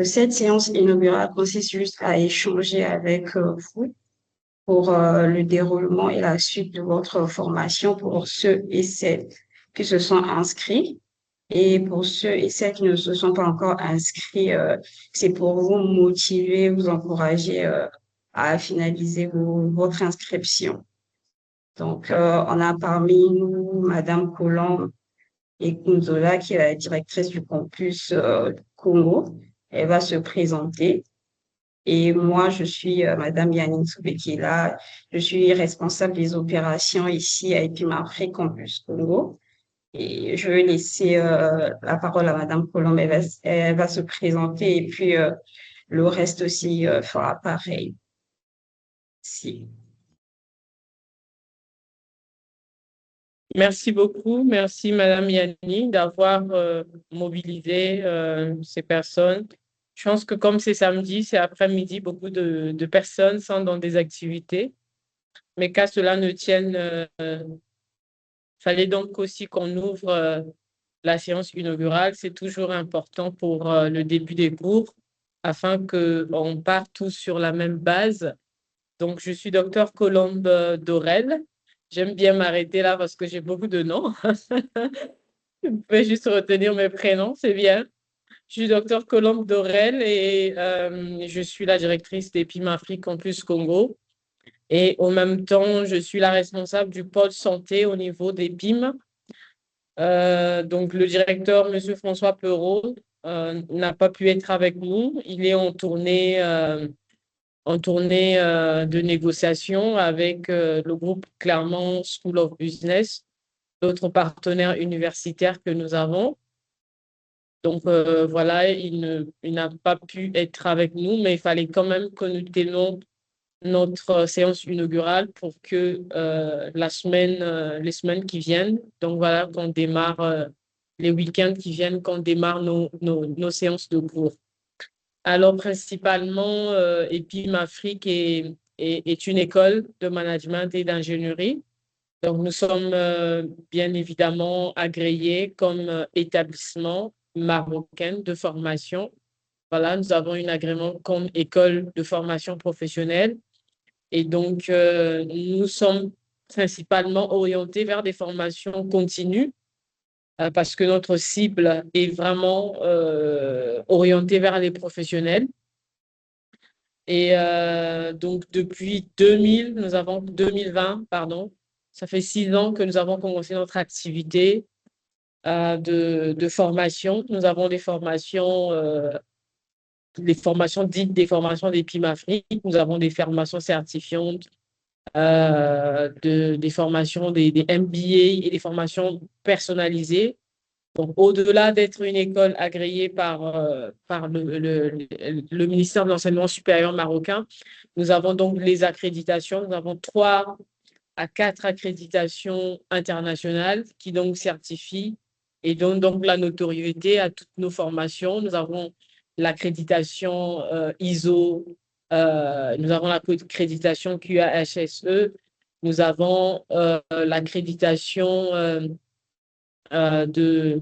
Cette séance inaugurale consiste juste à échanger avec vous pour le déroulement et la suite de votre formation pour ceux et celles qui se sont inscrits. Et pour ceux et celles qui ne se sont pas encore inscrits, c'est pour vous motiver, vous encourager à finaliser votre inscription. Donc, on a parmi nous Madame Colombe et Kunzola, qui est la directrice du campus Congo. Elle va se présenter. Et moi, je suis Madame Yanine Soubekila. Je suis responsable des opérations ici à Epimafrique Campus Congo. Et je vais laisser la parole à Madame Colombe. Elle va se présenter et puis le reste aussi fera pareil. Si. Merci beaucoup. Merci, Madame Yanni, d'avoir mobilisé ces personnes. Je pense que comme c'est samedi, c'est après-midi, beaucoup de personnes sont dans des activités. Mais qu'à cela ne tienne, fallait donc aussi qu'on ouvre la séance inaugurale. C'est toujours important pour le début des cours afin qu'on parte tous sur la même base. Donc, je suis docteur Colombe Dorel. J'aime bien m'arrêter là parce que j'ai beaucoup de noms. Vous pouvez juste retenir mes prénoms, c'est bien. Je suis docteur Colombe Dorel et je suis la directrice d'Epim Afrique Campus Congo. Et en même temps, je suis la responsable du pôle santé au niveau d'Epim. Donc, le directeur, Monsieur François Perrault, n'a pas pu être avec nous. Il est en tournée de négociation avec le groupe Clermont School of Business, d'autres partenaires universitaires que nous avons. Donc, voilà, il n'a pas pu être avec nous, mais il fallait quand même que nous tenions notre séance inaugurale pour que les semaines qui viennent, donc voilà, qu'on démarre les week-ends qui viennent, qu'on démarre nos séances de cours. Alors, principalement, EPIM Afrique est une école de management et d'ingénierie. Donc, nous sommes bien évidemment agréés comme établissement marocain de formation. Voilà, nous avons un agrément comme école de formation professionnelle. Et donc, nous sommes principalement orientés vers des formations continues parce que notre cible est vraiment orientée vers les professionnels. Et donc, depuis 2020, pardon, ça fait 6 ans que nous avons commencé notre activité de formation. Nous avons des formations dites des formations d'EPIM Afrique. Nous avons des formations certifiantes, des formations, des MBA et des formations personnalisées. Donc, au-delà d'être une école agréée par le ministère de l'Enseignement supérieur marocain, nous avons donc les accréditations. Nous avons 3 à 4 accréditations internationales qui donc certifient et donnent donc la notoriété à toutes nos formations. Nous avons l'accréditation ISO, nous avons l'accréditation QAHSE, nous avons l'accréditation de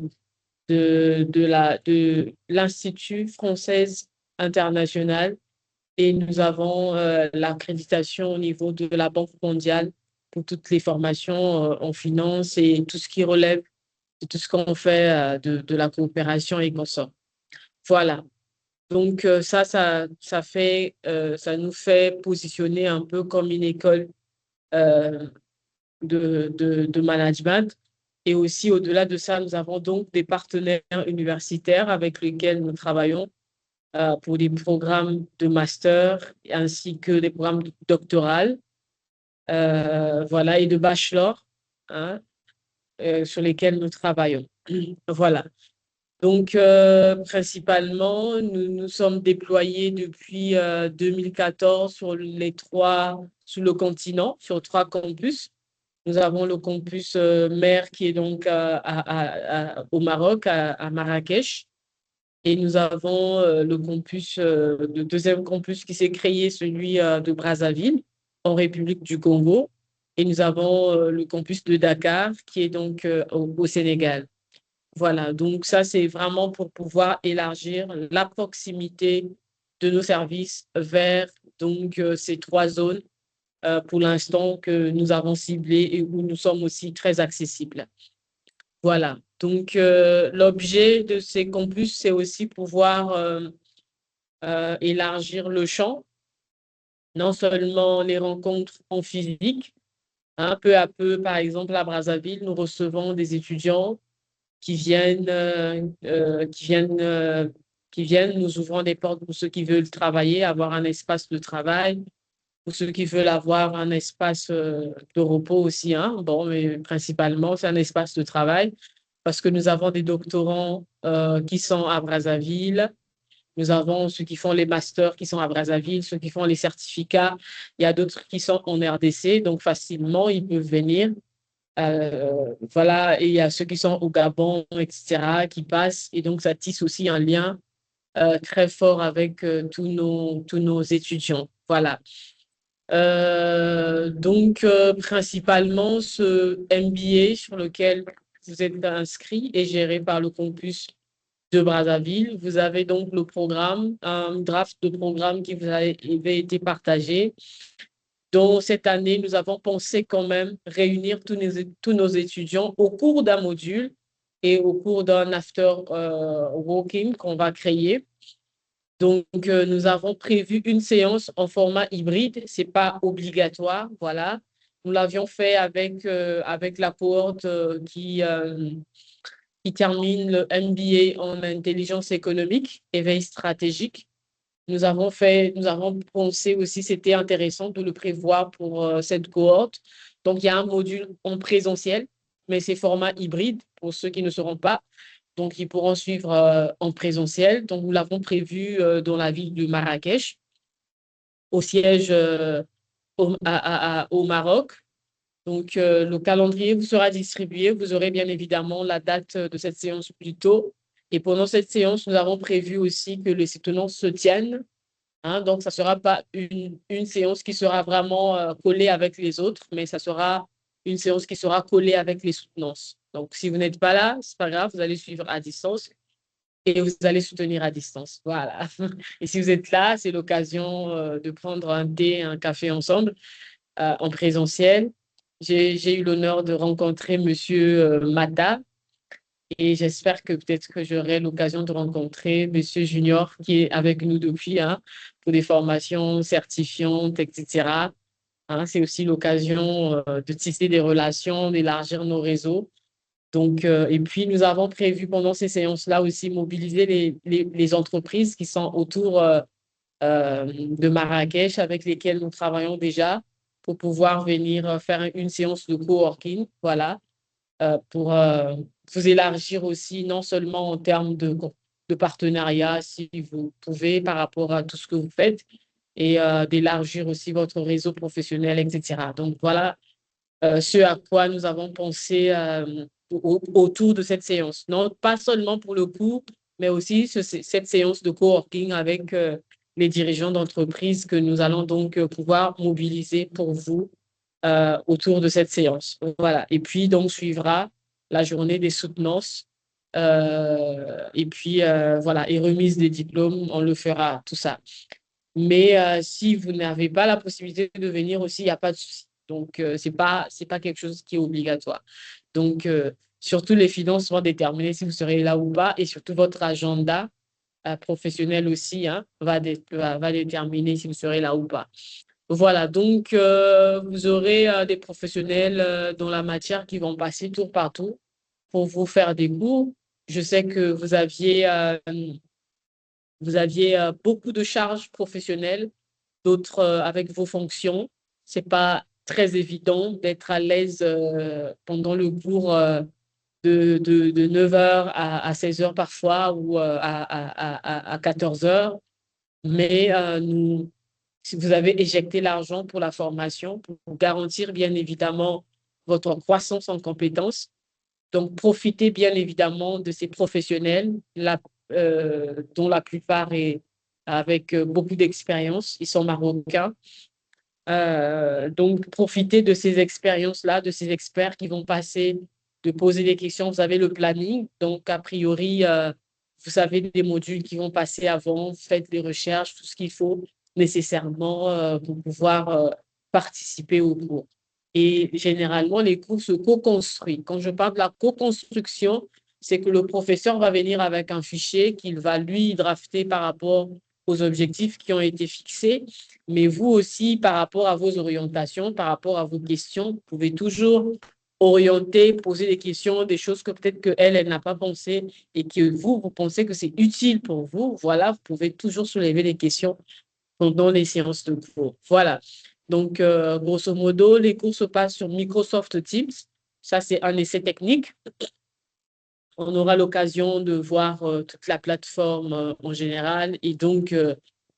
l'Institut française international et nous avons l'accréditation au niveau de la Banque mondiale pour toutes les formations en finance et tout ce qui relève de tout ce qu'on fait de la coopération et consorts. Voilà. Donc, ça nous fait positionner un peu comme une école euh, de management. Et aussi, au-delà de ça, nous avons donc des partenaires universitaires avec lesquels nous travaillons pour des programmes de master ainsi que des programmes doctoraux, voilà, et de bachelor, hein, sur lesquels nous travaillons. Voilà. Donc, principalement, nous nous sommes déployés depuis 2014 sur le continent, sur 3 campus. Nous avons le campus mère qui est donc au Maroc, à Marrakech. Et nous avons le deuxième campus qui s'est créé, celui de Brazzaville, en République du Congo. Et nous avons le campus de Dakar qui est donc au Sénégal. Voilà, donc ça, c'est vraiment pour pouvoir élargir la proximité de nos services vers donc, ces 3 zones pour l'instant que nous avons ciblées et où nous sommes aussi très accessibles. Voilà, donc l'objet de ces campus, c'est aussi pouvoir élargir le champ, non seulement les rencontres en physique, hein, peu à peu, par exemple, à Brazzaville, nous recevons des étudiants qui viennent, qui viennent, nous ouvrant des portes pour ceux qui veulent travailler, avoir un espace de travail, pour ceux qui veulent avoir un espace de repos aussi, hein. Bon, mais principalement, c'est un espace de travail parce que nous avons des doctorants qui sont à Brazzaville. Nous avons ceux qui font les masters qui sont à Brazzaville, ceux qui font les certificats. Il y a d'autres qui sont en RDC, donc facilement, ils peuvent venir. Voilà, et il y a ceux qui sont au Gabon, etc., qui passent. Et donc, ça tisse aussi un lien très fort avec tous nos étudiants. Voilà. Donc, principalement, ce MBA sur lequel vous êtes inscrit est géré par le campus de Brazzaville. Vous avez donc le programme, un draft de programme qui vous avait été partagé. Donc, cette année, nous avons pensé quand même réunir tous nos étudiants au cours d'un module et au cours d'un after working qu'on va créer. Donc, nous avons prévu une séance en format hybride. Ce n'est pas obligatoire, voilà. Nous l'avions fait avec la cohorte qui termine le MBA en intelligence économique, éveil stratégique. Nous avons pensé aussi, c'était intéressant de le prévoir pour cette cohorte. Donc, il y a un module en présentiel, mais c'est format hybride pour ceux qui ne seront pas. Donc, ils pourront suivre en présentiel. Donc, nous l'avons prévu dans la ville de Marrakech, au siège au Maroc. Donc, le calendrier vous sera distribué. Vous aurez bien évidemment la date de cette séance plus tôt. Et pendant cette séance, nous avons prévu aussi que les soutenances se tiennent. Hein, donc, ça ne sera pas une séance qui sera vraiment collée avec les autres, mais ça sera une séance qui sera collée avec les soutenances. Donc, si vous n'êtes pas là, ce n'est pas grave, vous allez suivre à distance et vous allez soutenir à distance. Voilà. Et si vous êtes là, c'est l'occasion de prendre un thé, un café ensemble en présentiel. J'ai eu l'honneur de rencontrer Monsieur Mata et j'espère que peut-être que j'aurai l'occasion de rencontrer Monsieur Junior qui est avec nous depuis hein, pour des formations certifiantes, etc. Hein, c'est aussi l'occasion de tisser des relations, d'élargir nos réseaux. Donc, et puis, nous avons prévu pendant ces séances-là aussi mobiliser les entreprises qui sont autour de Marrakech avec lesquelles nous travaillons déjà pour pouvoir venir faire une séance de coworking, voilà, pour vous élargir aussi, non seulement en termes de partenariat, si vous pouvez, par rapport à tout ce que vous faites, et d'élargir aussi votre réseau professionnel, etc. Donc, voilà ce à quoi nous avons pensé autour de cette séance. Non, pas seulement pour le cours, mais aussi cette séance de coworking avec les dirigeants d'entreprise que nous allons donc pouvoir mobiliser pour vous autour de cette séance. Voilà. Et puis, donc, suivra la journée des soutenances. Et puis, voilà, et remise des diplômes, on le fera, tout ça. Mais si vous n'avez pas la possibilité de venir aussi, il n'y a pas de souci. Donc, c'est pas quelque chose qui est obligatoire. Donc, surtout les finances vont déterminer si vous serez là ou pas et surtout votre agenda professionnel aussi hein, va déterminer si vous serez là ou pas. Voilà, donc vous aurez des professionnels dans la matière qui vont passer tour par tour pour vous faire des cours. Je sais que vous aviez beaucoup de charges professionnelles, d'autres avec vos fonctions. C'est pas très évident d'être à l'aise pendant le cours de 9 heures à 16 heures parfois ou à 14 heures. Mais si vous avez éjecté l'argent pour la formation, pour garantir bien évidemment votre croissance en compétences. Donc, profitez bien évidemment de ces professionnels, dont la plupart est avec beaucoup d'expérience. Ils sont marocains. Donc, profitez de ces expériences-là, de ces experts qui vont passer de poser des questions. Vous avez le planning, donc a priori, vous avez des modules qui vont passer avant, vous faites des recherches, tout ce qu'il faut nécessairement pour pouvoir participer au cours. Et généralement, les cours se co-construisent. Quand je parle de la co-construction, c'est que le professeur va venir avec un fichier qu'il va, lui, drafter par rapport aux objectifs qui ont été fixés, mais vous aussi, par rapport à vos orientations, par rapport à vos questions, vous pouvez toujours orienter, poser des questions, des choses que peut-être qu'elle, elle n'a pas pensé et que vous pensez que c'est utile pour vous. Voilà, vous pouvez toujours soulever des questions pendant les séances de cours. Voilà. Donc, grosso modo, les cours se passent sur Microsoft Teams. Ça, c'est un essai technique. On aura l'occasion de voir toute la plateforme en général et donc,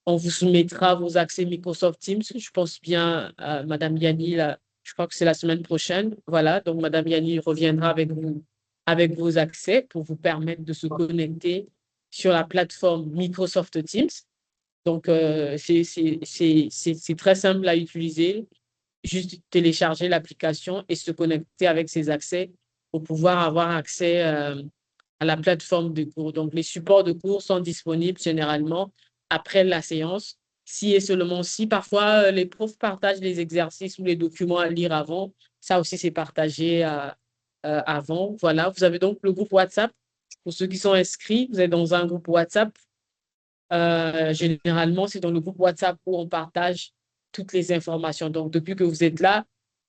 on vous soumettra vos accès Microsoft Teams. Je pense bien à Madame Yanni, là, je crois que c'est la semaine prochaine. Voilà, donc Madame Yanni reviendra avec vous, avec vos accès pour vous permettre de se connecter sur la plateforme Microsoft Teams. Donc, c'est très simple à utiliser. Juste télécharger l'application et se connecter avec ses accès pour pouvoir avoir accès à la plateforme de cours. Donc, les supports de cours sont disponibles généralement après la séance. Si et seulement si, parfois, les profs partagent les exercices ou les documents à lire avant. Ça aussi, c'est partagé avant. Voilà, vous avez donc le groupe WhatsApp. Pour ceux qui sont inscrits, vous êtes dans un groupe WhatsApp. Généralement, c'est dans le groupe WhatsApp où on partage toutes les informations. Donc, depuis que vous êtes là,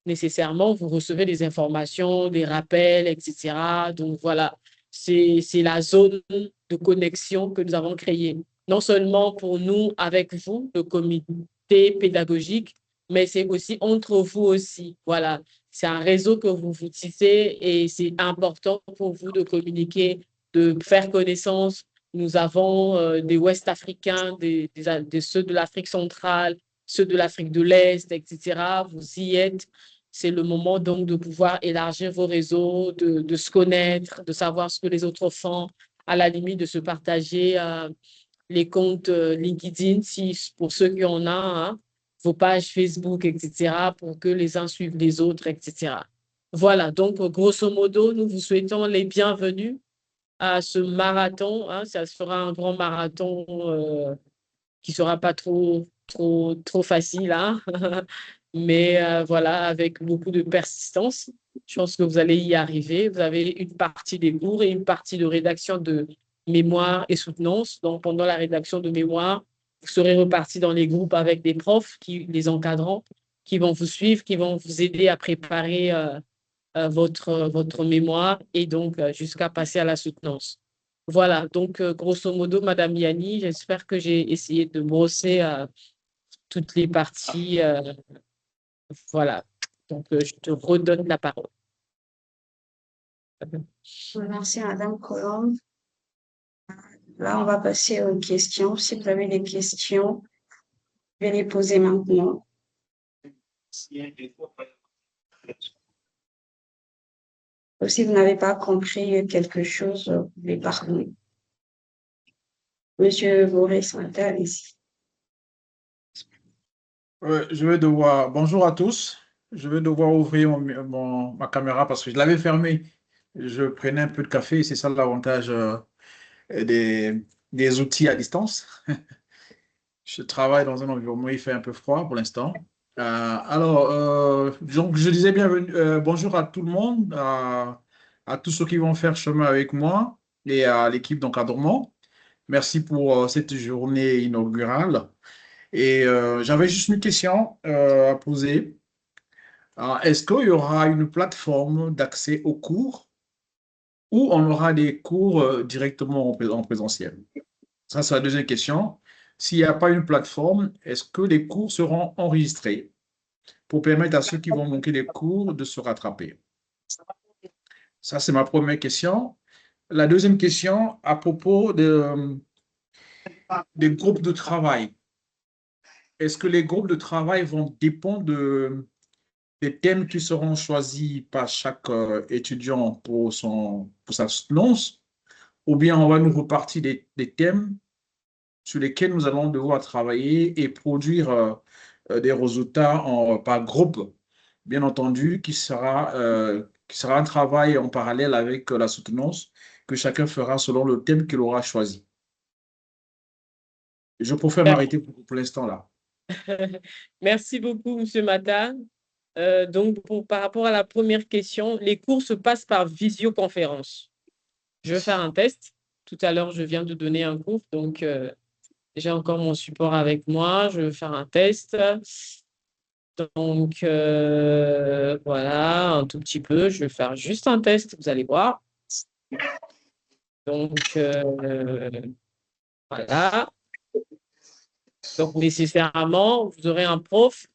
nécessairement, vous recevez des informations, des rappels, etc. Donc, voilà, c'est la zone de connexion que nous avons créée. Non seulement pour nous, avec vous, le comité pédagogique, mais c'est aussi entre vous aussi. Voilà, c'est un réseau que vous tissez et c'est important pour vous de communiquer, de faire connaissance. Nous avons des Ouest-Africains, ceux de l'Afrique centrale, ceux de l'Afrique de l'Est, etc. Vous y êtes. C'est le moment donc de pouvoir élargir vos réseaux, de se connaître, de savoir ce que les autres font, à la limite de se partager les comptes LinkedIn, si, pour ceux qui en ont, hein, vos pages Facebook, etc., pour que les uns suivent les autres, etc. Voilà, donc grosso modo, nous vous souhaitons les bienvenus à ce marathon. Hein, ça sera un grand marathon qui ne sera pas trop facile, hein, mais voilà, avec beaucoup de persistance. Je pense que vous allez y arriver. Vous avez une partie des cours et une partie de rédaction de mémoire et soutenance. Donc, pendant la rédaction de mémoire, vous serez reparti dans les groupes avec des profs, les encadrants, qui vont vous suivre, qui vont vous aider à préparer votre mémoire et donc jusqu'à passer à la soutenance. Voilà, donc grosso modo, Madame Yanni, j'espère que j'ai essayé de brosser toutes les parties. Voilà, donc je te redonne la parole. Merci, Madame Colombe. Là, on va passer aux questions. Si vous avez des questions, je vais les poser maintenant. Si vous n'avez pas compris quelque chose, vous pouvez parler. Monsieur Boris, allez-y. Je vais devoir. Bonjour à tous. Je vais devoir ouvrir ma caméra parce que je l'avais fermée. Je prenais un peu de café. C'est ça l'avantage des outils à distance. Je travaille dans un environnement, il fait un peu froid pour l'instant. Donc je disais bienvenue, bonjour à tout le monde, à tous ceux qui vont faire chemin avec moi et à l'équipe d'encadrement. Merci pour cette journée inaugurale. Et j'avais juste une question à poser. Est-ce qu'il y aura une plateforme d'accès aux cours ou on aura des cours directement en présentiel? Ça, c'est la deuxième question. S'il n'y a pas une plateforme, est-ce que les cours seront enregistrés pour permettre à ceux qui vont manquer les cours de se rattraper? Ça, c'est ma première question. La deuxième question, à propos des groupes de travail. Est-ce que les groupes de travail vont dépendre des thèmes qui seront choisis par chaque étudiant pour sa soutenance, ou bien on va nous repartir des thèmes sur lesquels nous allons devoir travailler et produire des résultats par groupe, bien entendu, qui sera qui sera un travail en parallèle avec la soutenance que chacun fera selon le thème qu'il aura choisi. Je préfère m'arrêter pour l'instant là. Merci beaucoup, Monsieur Mata. Donc, par rapport à la première question, les cours se passent par visioconférence. Je vais faire un test. Tout à l'heure, je viens de donner un cours, donc j'ai encore mon support avec moi. Je vais faire un test. Donc, voilà, un tout petit peu. Je vais faire juste un test, vous allez voir. Donc, voilà. Donc, nécessairement, vous aurez un prof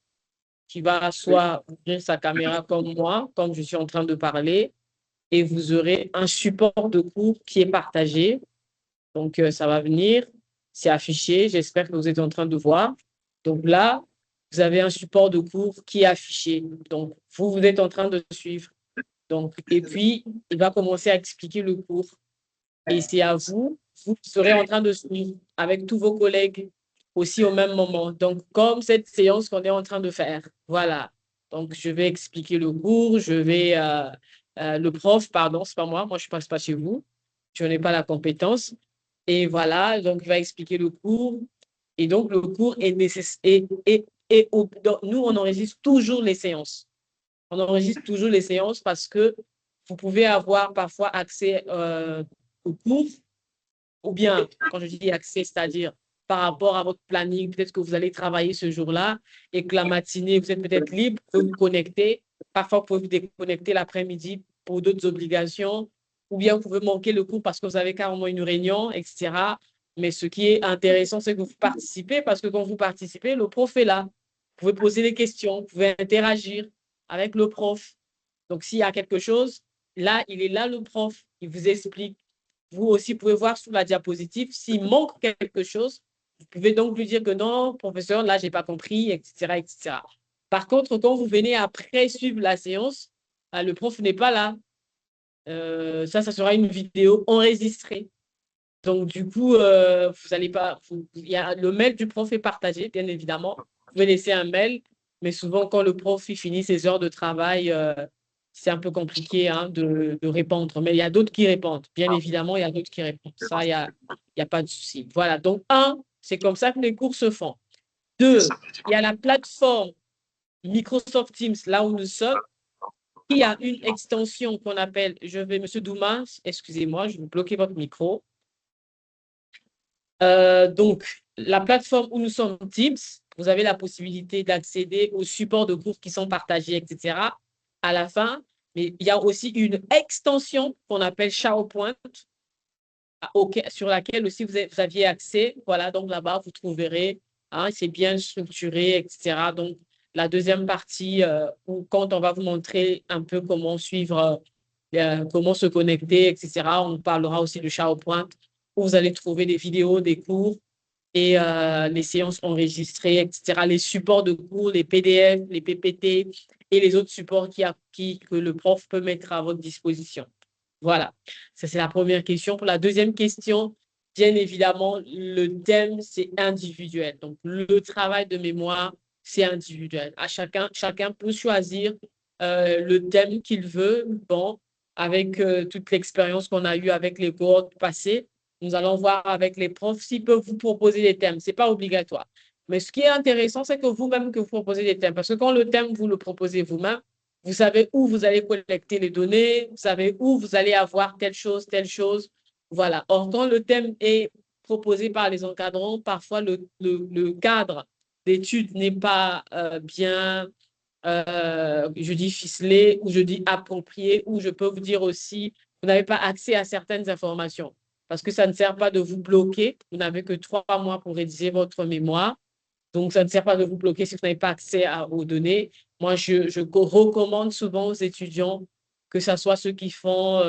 qui va soit ouvrir sa caméra comme moi, comme je suis en train de parler, et vous aurez un support de cours qui est partagé. Donc, ça va venir, c'est affiché. J'espère que vous êtes en train de voir. Donc là, vous avez un support de cours qui est affiché. Donc, vous êtes en train de suivre. Donc, et puis, il va commencer à expliquer le cours. Et c'est à vous, vous serez en train de suivre avec tous vos collègues aussi au même moment. Donc, comme cette séance qu'on est en train de faire. Voilà. Donc, je vais expliquer le cours, le prof, pardon, c'est pas moi, je ne passe pas chez vous. Je n'ai pas la compétence. Et voilà, donc, il va expliquer le cours. Et donc, le cours est nécessaire. Donc, nous, on enregistre toujours les séances. On enregistre toujours les séances parce que vous pouvez avoir parfois accès au cours, ou bien, quand je dis accès, c'est-à-dire par rapport à votre planning, peut-être que vous allez travailler ce jour-là et que la matinée, vous êtes peut-être libre, vous pouvez vous connecter. Parfois, vous pouvez vous déconnecter l'après-midi pour d'autres obligations, ou bien vous pouvez manquer le cours parce que vous avez carrément une réunion, etc. Mais ce qui est intéressant, c'est que vous participez parce que quand vous participez, le prof est là. Vous pouvez poser des questions, vous pouvez interagir avec le prof. Donc, s'il y a quelque chose, là, il est là, le prof, il vous explique. Vous aussi pouvez voir sur la diapositive, s'il manque quelque chose, vous pouvez donc lui dire que non, professeur, là, je n'ai pas compris, etc., etc. Par contre, quand vous venez après suivre la séance, le prof n'est pas là. Ça sera une vidéo enregistrée. Donc, du coup, vous allez pas. Le mail du prof est partagé, bien évidemment. Vous pouvez laisser un mail, mais souvent, quand le prof finit ses heures de travail, c'est un peu compliqué hein, de répondre. Mais il y a d'autres qui répondent. Bien évidemment, il y a d'autres qui répondent. Ça, il y a pas de souci. Voilà. Donc, c'est comme ça que les cours se font. 2, il y a la plateforme Microsoft Teams, là où nous sommes, qui a une extension qu'on appelle, Monsieur Douma, excusez-moi, je vais bloquer votre micro. Donc, la plateforme où nous sommes Teams, vous avez la possibilité d'accéder aux supports de cours qui sont partagés, etc. à la fin. Mais il y a aussi une extension qu'on appelle SharePoint, sur laquelle aussi vous aviez accès. Voilà, donc là-bas, vous trouverez, hein, c'est bien structuré, etc. Donc, la deuxième partie, où quand on va vous montrer un peu comment suivre, comment se connecter, etc., on parlera aussi de SharePoint, où vous allez trouver des vidéos, des cours et les séances enregistrées, etc., les supports de cours, les PDF, les PPT et les autres supports que le prof peut mettre à votre disposition. Voilà, ça c'est la première question. Pour la deuxième question, bien évidemment, le thème, c'est individuel. Donc, le travail de mémoire, c'est individuel. Chacun peut choisir le thème qu'il veut. Bon, avec toute l'expérience qu'on a eue avec les cohortes passées, nous allons voir avec les profs s'ils peuvent vous proposer des thèmes. Ce n'est pas obligatoire. Mais ce qui est intéressant, c'est que vous-même que vous proposez des thèmes. Parce que quand le thème, vous le proposez vous-même, vous savez où vous allez collecter les données, vous savez où vous allez avoir telle chose, telle chose. Voilà. Or, quand le thème est proposé par les encadrants, parfois le cadre d'études n'est pas bien, je dis ficelé, ou je dis approprié, ou je peux vous dire aussi, vous n'avez pas accès à certaines informations. Parce que ça ne sert pas de vous bloquer. Vous n'avez que 3 mois pour rédiger votre mémoire. Donc, ça ne sert pas de vous bloquer si vous n'avez pas accès aux données. Moi, je recommande souvent aux étudiants, que ce soit ceux qui font,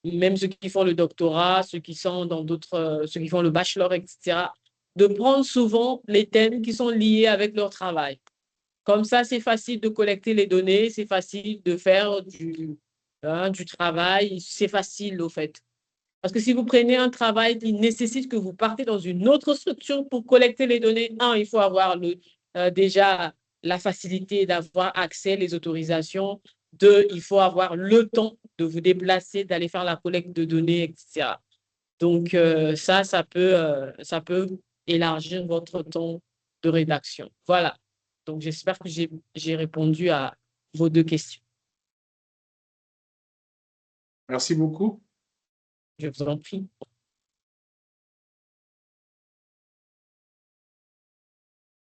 même ceux qui font le doctorat, ceux qui sont dans d'autres, ceux qui font le bachelor, etc., de prendre souvent les thèmes qui sont liés avec leur travail. Comme ça, c'est facile de collecter les données, c'est facile de faire du travail, c'est facile au fait. Parce que si vous prenez un travail qui nécessite que vous partez dans une autre structure pour collecter les données, il faut avoir déjà la facilité d'avoir accès, les autorisations. Deux, il faut avoir le temps de vous déplacer, d'aller faire la collecte de données, etc. Donc, ça peut élargir votre temps de rédaction. Voilà. Donc, j'espère que j'ai répondu à vos deux questions. Merci beaucoup. Je vous en prie.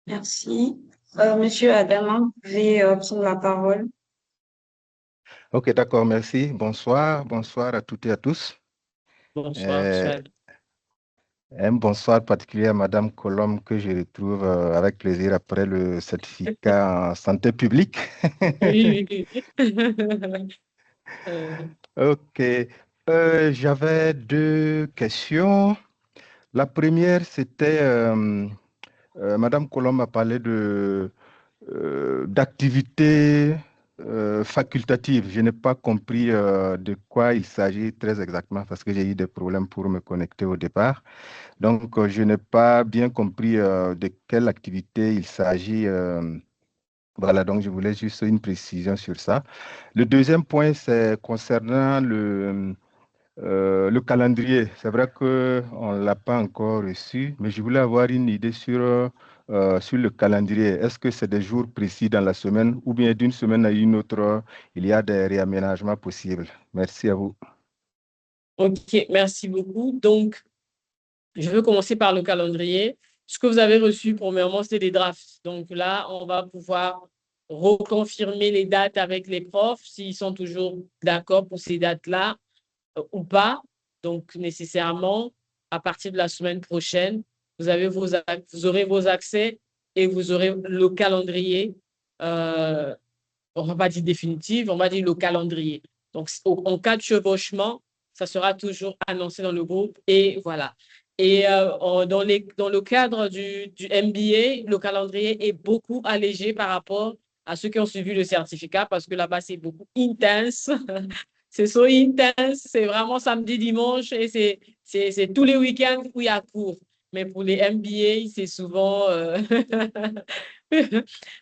Merci. Monsieur Adama, vous pouvez prendre la parole. Ok, d'accord, merci. Bonsoir, bonsoir à toutes et à tous. Bonsoir, Euh, monsieur. un bonsoir particulier à Madame Colombe que je retrouve avec plaisir après le certificat en santé publique. Oui, oui, oui. Euh, Ok, j'avais deux questions. La première, c'était, Madame Colombe a parlé d'activités facultatives. Je n'ai pas compris de quoi il s'agit très exactement parce que j'ai eu des problèmes pour me connecter au départ. Donc, je n'ai pas bien compris de quelle activité il s'agit. Voilà, donc je voulais juste une précision sur ça. Le deuxième point, c'est concernant le calendrier. C'est vrai qu'on ne l'a pas encore reçu, mais je voulais avoir une idée sur le calendrier. Est-ce que c'est des jours précis dans la semaine ou bien d'une semaine à une autre, il y a des réaménagements possibles? Merci à vous. OK, merci beaucoup. Donc, je veux commencer par le calendrier. Ce que vous avez reçu, premièrement, c'est des drafts. Donc là, on va pouvoir reconfirmer les dates avec les profs, s'ils sont toujours d'accord pour ces dates-là ou pas. Donc, nécessairement, à partir de la semaine prochaine, vous aurez vos accès et vous aurez le calendrier. On ne va pas dire définitif, on va dire le calendrier. Donc, en cas de chevauchement, ça sera toujours annoncé dans le groupe et voilà. Et dans le cadre du MBA, le calendrier est beaucoup allégé par rapport à ceux qui ont suivi le certificat parce que là-bas, c'est beaucoup intense. C'est so intense, c'est vraiment samedi, dimanche et c'est tous les week-ends où il y a cours. Mais pour les MBA, c'est souvent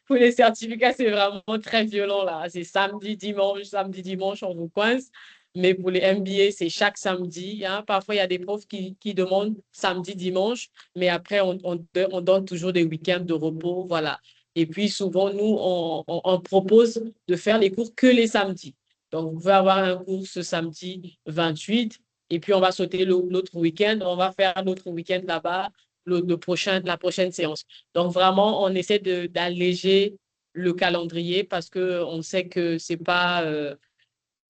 pour les certificats, c'est vraiment très violent là. C'est samedi, dimanche, on vous coince. Mais pour les MBA, c'est chaque samedi, hein. Parfois, il y a des profs qui demandent samedi, dimanche, mais après, on donne toujours des week-ends de repos. Voilà. Et puis, souvent, nous, on propose de faire les cours que les samedis. Donc, vous pouvez avoir un cours ce samedi 28, et puis on va sauter l'autre week-end, on va faire l'autre week-end là-bas, la prochaine séance. Donc, vraiment, on essaie d'alléger le calendrier parce qu'on sait que c'est pas,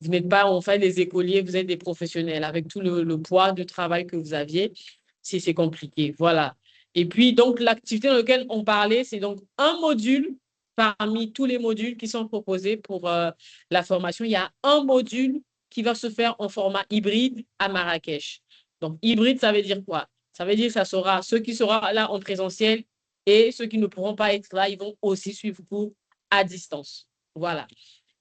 vous n'êtes pas, en fait, des écoliers, vous êtes des professionnels. Avec tout le poids de travail que vous aviez, c'est compliqué. Voilà. Et puis, donc, l'activité dans laquelle on parlait, c'est donc un module parmi tous les modules qui sont proposés pour la formation. Il y a un module qui va se faire en format hybride à Marrakech. Donc, hybride, ça veut dire quoi? Ça veut dire que ça sera ceux qui seront là en présentiel et ceux qui ne pourront pas être là, ils vont aussi suivre cours à distance. Voilà.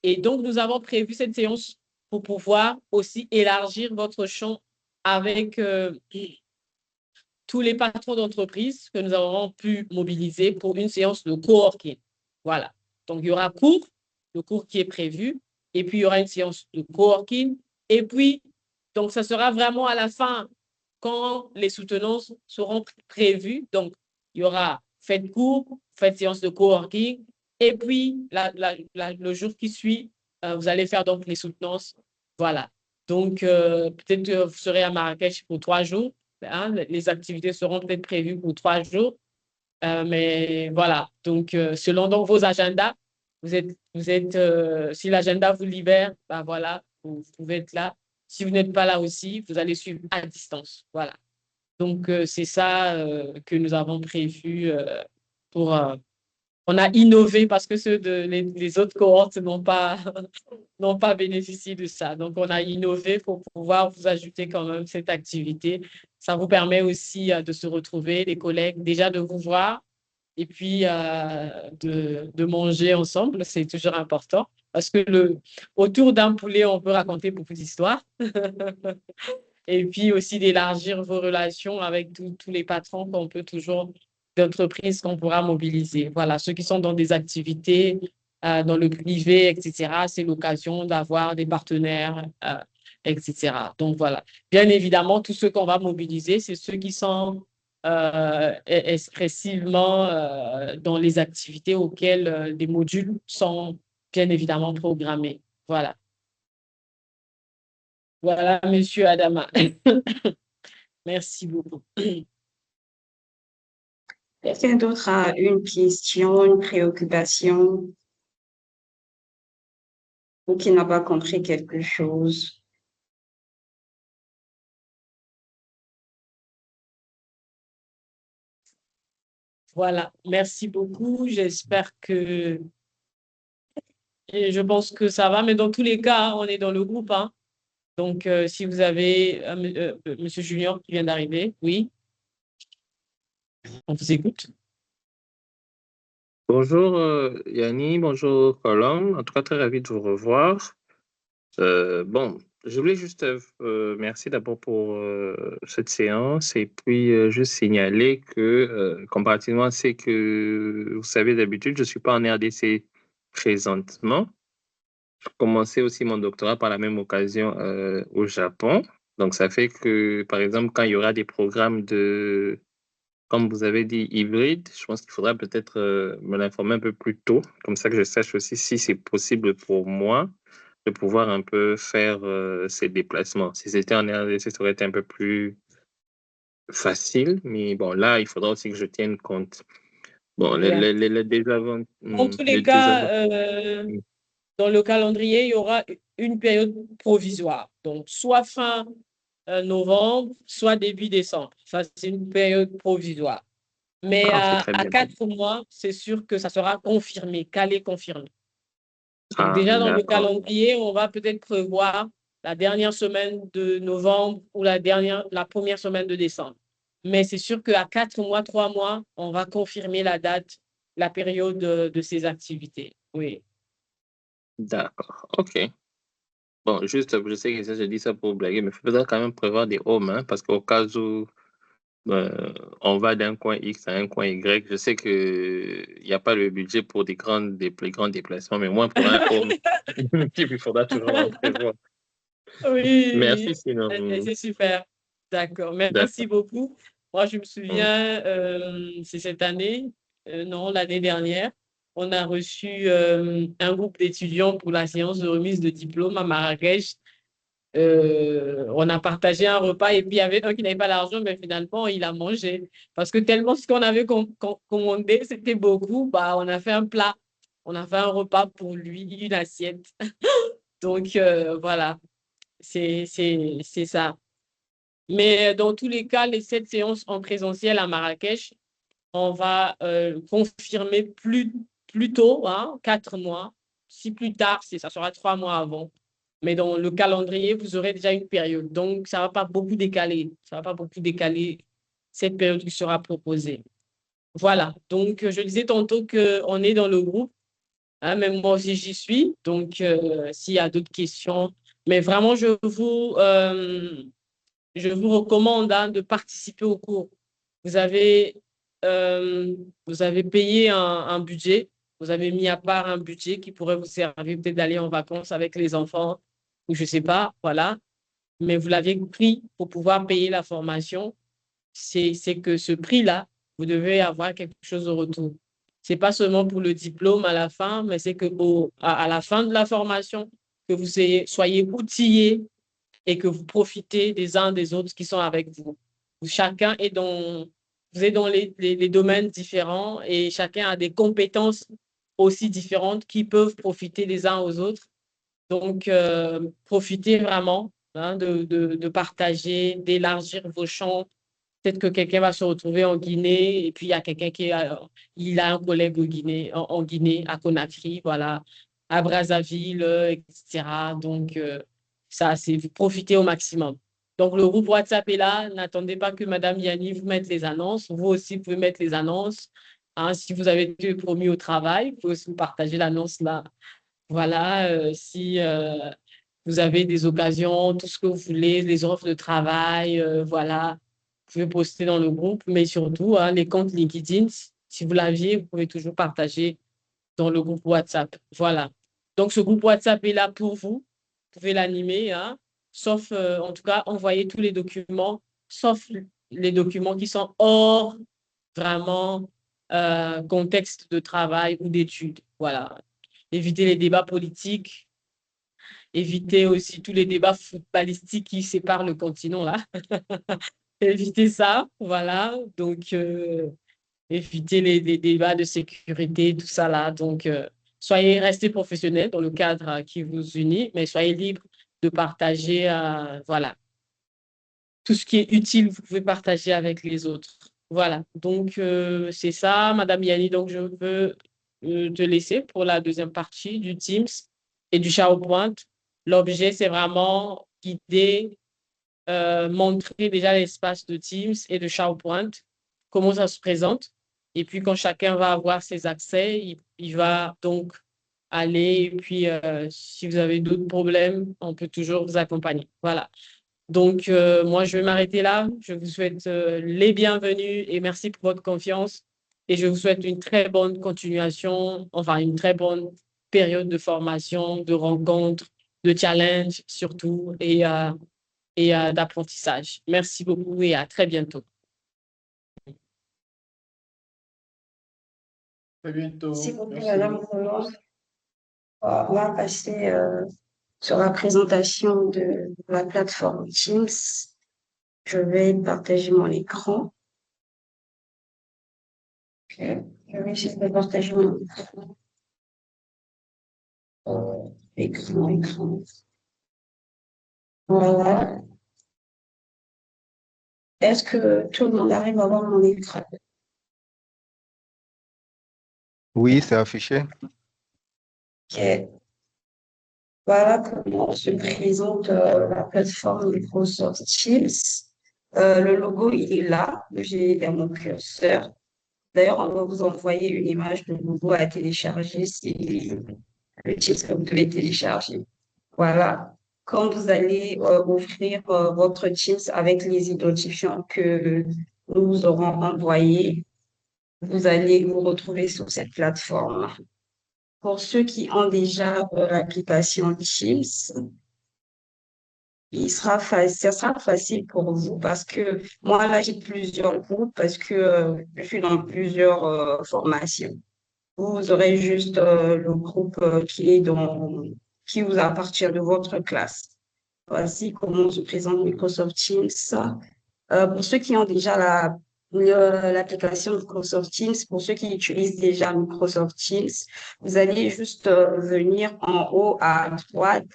Et donc, nous avons prévu cette séance pour pouvoir aussi élargir votre champ avec tous les patrons d'entreprise que nous avons pu mobiliser pour une séance de coworking. Voilà. Donc, il y aura le cours qui est prévu, et puis il y aura une séance de coworking. Et puis, donc, ça sera vraiment à la fin, quand les soutenances seront prévues. Donc, il y aura faites cours, faites séance de coworking, et puis le jour qui suit, vous allez faire donc les soutenances. Voilà. Donc, peut-être que vous serez à Marrakech pour 3 jours. Hein, les activités seront peut-être prévues pour 3 jours. Mais voilà, donc selon donc vos agendas, si l'agenda vous libère, ben voilà, vous pouvez être là. Si vous n'êtes pas là aussi, vous allez suivre à distance. Voilà. Donc c'est ça que nous avons prévu pour. On a innové parce que les autres cohortes n'ont pas bénéficié de ça. Donc, on a innové pour pouvoir vous ajouter quand même cette activité. Ça vous permet aussi de se retrouver, les collègues, déjà de vous voir et puis de manger ensemble. C'est toujours important parce que autour d'un poulet, on peut raconter beaucoup d'histoires. Et puis aussi d'élargir vos relations avec tous les patrons d'entreprises qu'on pourra mobiliser. Voilà, ceux qui sont dans des activités dans le privé, etc., c'est l'occasion d'avoir des partenaires, etc. Donc, voilà. Bien évidemment, tous ceux qu'on va mobiliser, c'est ceux qui sont expressivement dans les activités auxquelles des modules sont bien évidemment programmés. Voilà. Voilà, Monsieur Adama. Merci beaucoup. Quelqu'un d'autre a une question, une préoccupation ou qui n'a pas compris quelque chose? Voilà, merci beaucoup. J'espère que... Et je pense que ça va, mais dans tous les cas, on est dans le groupe, hein. Donc, si vous avez Monsieur Junior qui vient d'arriver, oui, on vous écoute. Bonjour Yanni, bonjour Colombe. En tout cas, très ravi de vous revoir. Bon, je voulais juste merci d'abord pour cette séance et puis juste signaler que comparativement à ce que vous savez d'habitude, je ne suis pas en RDC présentement. Je commençais aussi mon doctorat par la même occasion au Japon. Donc, ça fait que, par exemple, quand il y aura des programmes de comme vous avez dit, hybride, je pense qu'il faudra peut-être me l'informer un peu plus tôt, comme ça que je sache aussi si c'est possible pour moi de pouvoir un peu faire ces déplacements. Si c'était en RDC, ça aurait été un peu plus facile, mais bon, là, il faudra aussi que je tienne compte. Bon, les désavantages. En tous les cas, dans le calendrier, il y aura une période provisoire. Donc, soit fin novembre, soit début décembre. Ça, c'est une période provisoire. Mais c'est très à bien. 4 mois, c'est sûr que ça sera confirmé, calé confirmé. Donc, Ah, déjà dans le d'accord. calendrier, on va peut-être prévoir la dernière semaine de novembre ou la première semaine de décembre. Mais c'est sûr qu'à 4 mois, 3 mois, on va confirmer la date, la période de ces activités. Oui. D'accord, ok. Bon, juste, je sais que ça, je dis ça pour blaguer, mais il faudra quand même prévoir des hommes, hein, parce qu'au cas où on va d'un coin X à un coin Y. Je sais qu'il n'y a pas le budget pour des plus grands déplacements, mais moi, pour un home, il faudra toujours en prévoir. Oui, Merci, sinon. c'est super. D'accord, D'accord. merci beaucoup. Moi, je me souviens, c'est cette année, non, l'année dernière, on a reçu un groupe d'étudiants pour la séance de remise de diplôme à Marrakech. On a partagé un repas et puis il y avait un qui n'avait pas l'argent, mais finalement, il a mangé. Parce que tellement ce qu'on avait commandé, c'était beaucoup, bah, on a fait un plat. On a fait un repas pour lui, une assiette. Donc, voilà, c'est ça. Mais dans tous les cas, les 7 séances en présentiel à Marrakech, on va confirmer plus tôt, hein, 4 mois. Si plus tard, ça sera 3 mois avant. Mais dans le calendrier, vous aurez déjà une période. Donc, ça ne va pas beaucoup décaler. Ça ne va pas beaucoup décaler cette période qui sera proposée. Voilà. Donc, je disais tantôt qu'on est dans le groupe. Hein, même moi aussi, j'y suis. Donc, s'il y a d'autres questions. Mais vraiment, je vous recommande hein, de participer au cours. Vous avez, vous avez payé un budget, vous avez mis à part un budget qui pourrait vous servir peut-être d'aller en vacances avec les enfants, ou je ne sais pas, voilà. Mais vous l'aviez pris pour pouvoir payer la formation. C'est que ce prix-là, vous devez avoir quelque chose au retour. Ce n'est pas seulement pour le diplôme à la fin, mais c'est que à la fin de la formation, que vous soyez outillés et que vous profitez des uns des autres qui sont avec vous. Chacun est vous êtes dans les domaines différents et chacun a des compétences aussi différentes qui peuvent profiter les uns aux autres. Donc, profitez vraiment hein, de partager, d'élargir vos champs. Peut-être que quelqu'un va se retrouver en Guinée et puis il y a quelqu'un il a un collègue en Guinée, à Conakry, voilà, à Brazzaville, etc. Donc, ça, c'est vous profitez au maximum. Donc, le groupe WhatsApp est là. N'attendez pas que Madame Yanni vous mette les annonces. Vous aussi, vous pouvez mettre les annonces. Hein, si vous avez été promis au travail, vous pouvez aussi partager l'annonce là. Voilà, si vous avez des occasions, tout ce que vous voulez, les offres de travail, voilà, vous pouvez poster dans le groupe, mais surtout, hein, les comptes LinkedIn, si vous l'aviez, vous pouvez toujours partager dans le groupe WhatsApp. Voilà. Donc, ce groupe WhatsApp est là pour vous. Vous pouvez l'animer, hein, sauf, en tout cas, envoyer tous les documents, sauf les documents qui sont hors vraiment contexte de travail ou d'études. Voilà. Éviter les débats politiques, éviter aussi tous les débats footballistiques qui séparent le continent, là. Éviter ça, voilà. Donc, éviter les débats de sécurité, tout ça là. Donc, restez professionnels dans le cadre qui vous unit, mais soyez libres de partager, voilà. Tout ce qui est utile, vous pouvez partager avec les autres. Voilà. Donc, c'est ça, Madame Yanni. Donc, je veux te laisser pour la deuxième partie du Teams et du SharePoint. L'objet, c'est vraiment guider, montrer déjà l'espace de Teams et de SharePoint, comment ça se présente. Et puis, quand chacun va avoir ses accès, il va donc aller. Et puis, si vous avez d'autres problèmes, on peut toujours vous accompagner. Voilà. Donc, moi, je vais m'arrêter là. Je vous souhaite les bienvenus et merci pour votre confiance. Et je vous souhaite une très bonne continuation, enfin, une très bonne période de formation, de rencontres, de challenge surtout et d'apprentissage. Merci beaucoup et à très bientôt. Très bientôt. Merci beaucoup, Merci. Madame Roland. On va passer sur la présentation de la plateforme Teams. Je vais partager mon écran. Ok. Je vais essayer de partager mon écran. Écran. Voilà. Est-ce que tout le monde arrive à voir mon écran? Oui, c'est affiché. Ok. Voilà comment se présente la plateforme Microsoft Teams. Le logo, il est là. J'ai dans mon curseur. D'ailleurs, on va vous envoyer une image de logo à télécharger si le Teams que vous devez télécharger. Voilà. Quand vous allez ouvrir votre Teams avec les identifiants que nous vous aurons envoyés, vous allez vous retrouver sur cette plateforme. Pour ceux qui ont déjà l'application Teams, ça sera facile pour vous parce que moi, là, j'ai plusieurs groupes parce que je suis dans plusieurs formations. Vous aurez juste le groupe qui vous appartient de votre classe. Voici comment se présente Microsoft Teams. Pour ceux qui ont déjà l'application Microsoft Teams, pour ceux qui utilisent déjà Microsoft Teams, vous allez juste venir en haut à droite.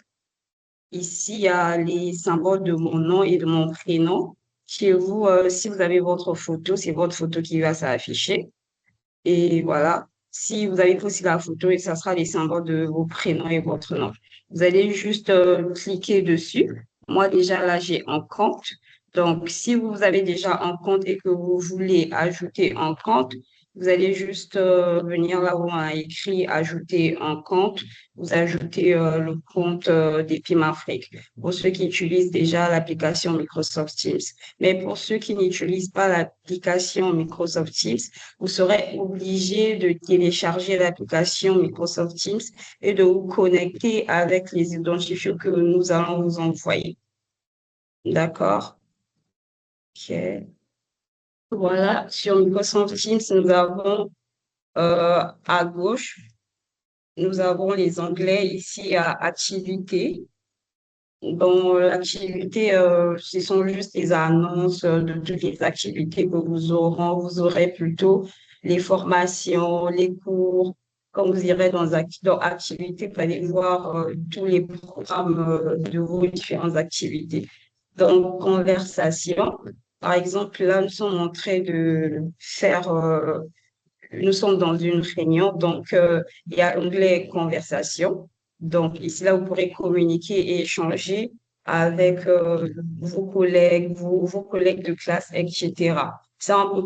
Ici, il y a les symboles de mon nom et de mon prénom. Chez vous, si vous avez votre photo, c'est votre photo qui va s'afficher. Et voilà, si vous avez aussi la photo, et ça sera les symboles de vos prénoms et votre nom. Vous allez juste cliquer dessus. Moi, déjà, là, j'ai un compte. Donc, si vous avez déjà un compte et que vous voulez ajouter un compte, vous allez juste venir là où on a écrit ajouter un compte. Vous ajoutez le compte d'Epim Afrique pour ceux qui utilisent déjà l'application Microsoft Teams. Mais pour ceux qui n'utilisent pas l'application Microsoft Teams, vous serez obligé de télécharger l'application Microsoft Teams et de vous connecter avec les identifiants que nous allons vous envoyer. D'accord? OK. Voilà, sur Microsoft Teams, nous avons à gauche, nous avons les onglets ici à activités. Dans l'activité, ce sont juste les annonces de toutes les activités que vous aurez plutôt les formations, les cours. Quand vous irez dans activités, vous allez voir tous les programmes de vos différentes activités. Dans conversation, par exemple, là, nous sommes en train de faire, nous sommes dans une réunion, donc il y a l'onglet conversation. Donc, ici, là, vous pourrez communiquer et échanger avec vos collègues, vos collègues de classe, etc. C'est un peu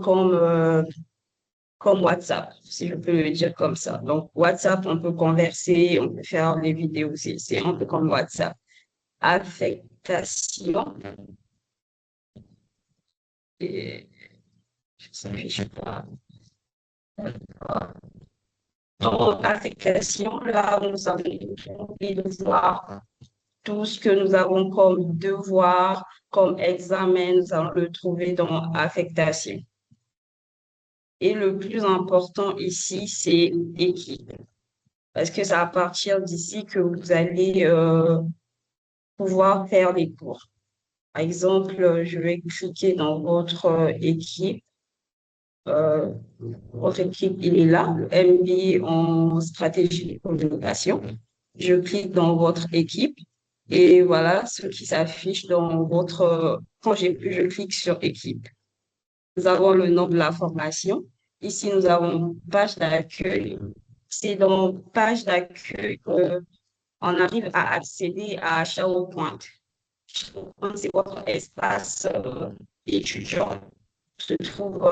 comme WhatsApp, si je peux le dire comme ça. Donc, WhatsApp, on peut converser, on peut faire des vidéos aussi. C'est un peu comme WhatsApp. Affectation. Et je ne sais pas. Dans l'affectation, là, nous avons envie de voir tout ce que nous avons comme devoir, comme examen, nous allons le trouver dans affectation. Et le plus important ici, c'est équipe. Parce que c'est à partir d'ici que vous allez pouvoir faire les cours. Par exemple, je vais cliquer dans votre équipe. Votre équipe, il est là, le MBA en stratégie de communication. Je clique dans votre équipe et voilà ce qui s'affiche dans votre... Quand je clique sur équipe, nous avons le nom de la formation. Ici, nous avons page d'accueil. C'est dans page d'accueil qu'on arrive à accéder à SharePoint. SharePoint, c'est votre espace étudiant se trouve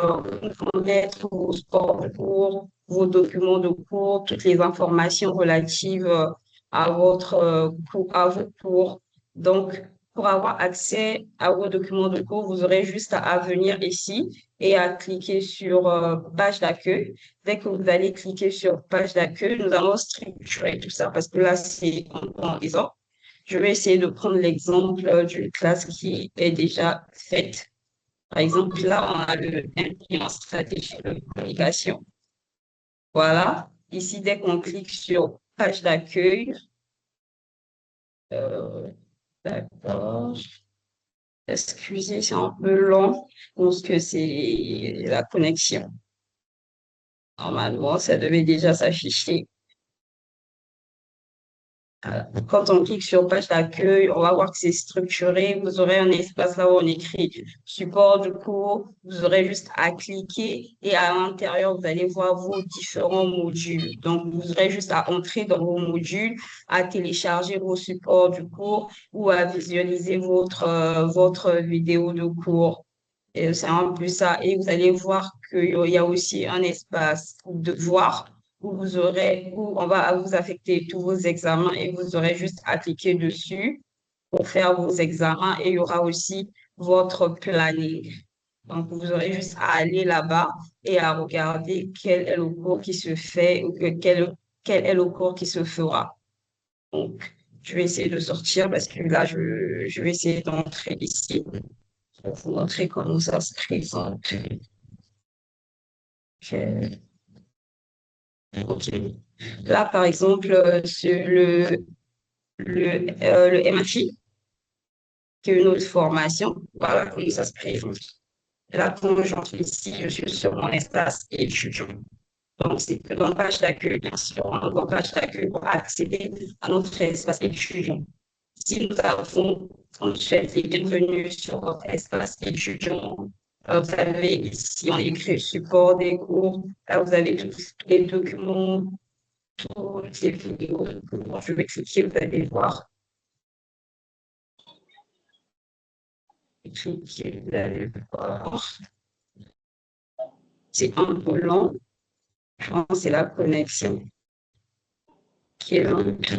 une fenêtre, vos scores de cours, vos documents de cours, toutes les informations relatives à à vos cours. Donc, pour avoir accès à vos documents de cours, vous aurez juste à venir ici et à cliquer sur page d'accueil. Dès que vous allez cliquer sur page d'accueil, nous allons structurer tout ça parce que là, c'est en exemple. Je vais essayer de prendre l'exemple d'une classe qui est déjà faite. Par exemple, là, on a le MBA en stratégie de communication. Voilà. Ici, dès qu'on clique sur page d'accueil, euh, d'accord. Excusez, c'est un peu long. Je pense que c'est la connexion. Normalement, ça devait déjà s'afficher. Quand on clique sur page d'accueil, on va voir que c'est structuré. Vous aurez un espace là où on écrit support du cours. Vous aurez juste à cliquer et à l'intérieur, vous allez voir vos différents modules. Donc, vous aurez juste à entrer dans vos modules, à télécharger vos supports du cours ou à visualiser votre vidéo de cours. Et c'est un peu ça. Et vous allez voir qu'il y a aussi un espace de voir où on va vous affecter tous vos examens et vous aurez juste à cliquer dessus pour faire vos examens et il y aura aussi votre planning. Donc, vous aurez juste à aller là-bas et à regarder quel est le cours qui se fait ou quel est le cours qui se fera. Donc, je vais essayer de sortir parce que là, je vais essayer d'entrer ici pour vous montrer comment ça se présente. OK. Là, par exemple, sur le MHI, qui est une autre formation, voilà comment ça se présente. Là, quand j'entre ici, je suis sur mon espace étudiant. Donc, c'est dans page d'accueil, bien sûr. Dans page d'accueil pour accéder à notre espace étudiant. Si nous avons, on souhaite les bienvenus sur votre espace étudiant, vous avez ici, on écrit support des cours. Là, vous avez tous les documents, toutes les vidéos. Je vais cliquer, vous allez voir. Cliquer, vous allez voir. C'est un peu long. Je pense que c'est la connexion qui est lente.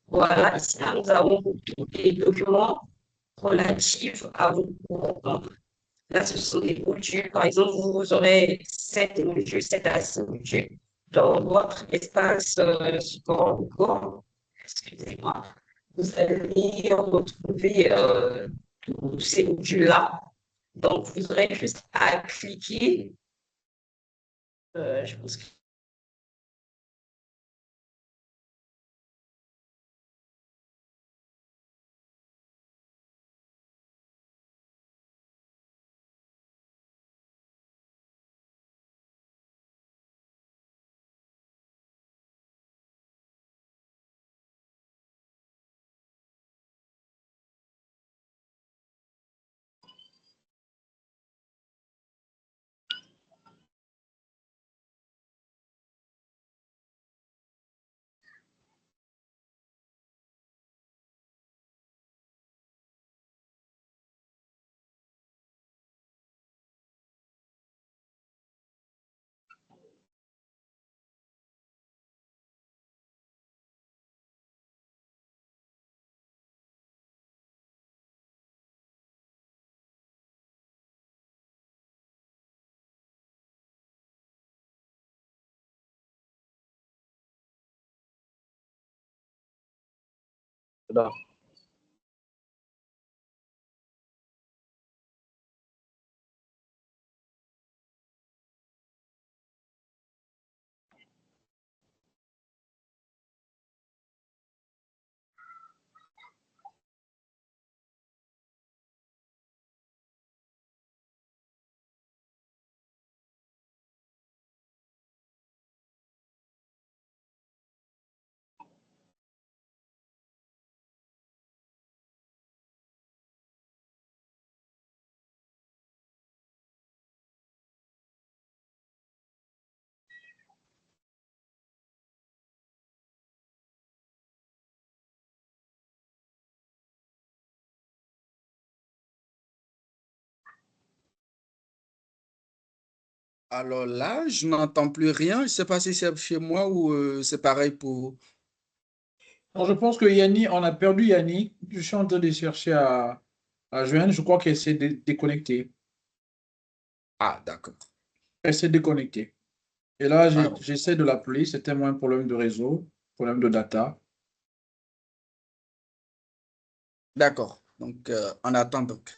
Voilà, ici, nous avons tous les documents relatifs à vos cours. Là, ce sont des modules. Par exemple, vous aurez 7 modules, 7 à 6 modules dans votre espace support ou cours. Excusez-moi. Vous allez retrouver tous ces modules-là. Donc, vous aurez juste à cliquer. Je pense que Là. Alors là, je n'entends plus rien. Je ne sais pas si c'est chez moi ou c'est pareil pour... Alors, je pense que Yannick, on a perdu Yannick. Je suis en train de chercher à joindre. Je crois qu'elle s'est déconnectée. Ah, d'accord. Elle s'est déconnectée. Et là, Ah, bon. j'essaie de l'appeler. C'était moins un problème de réseau, problème de data. D'accord. Donc, on attend donc.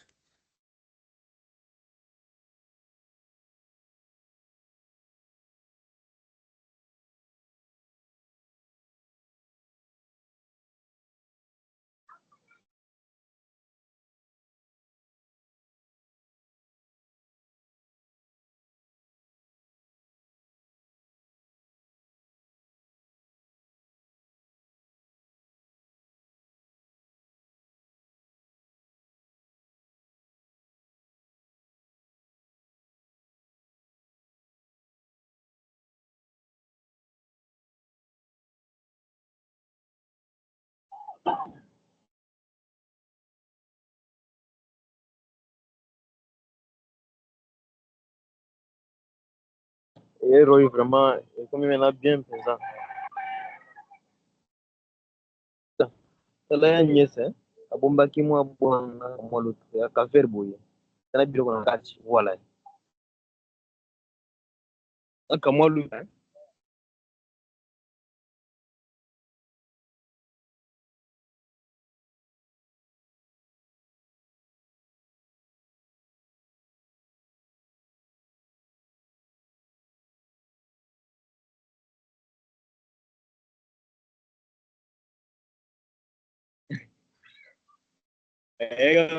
Et Roy, vraiment, comme il en a bien présent. Tala ya nyese, abombaki mwa bwana mwa lutu ya kaver boye. Tala biloko na kati, voilà. Aka mwa lutu.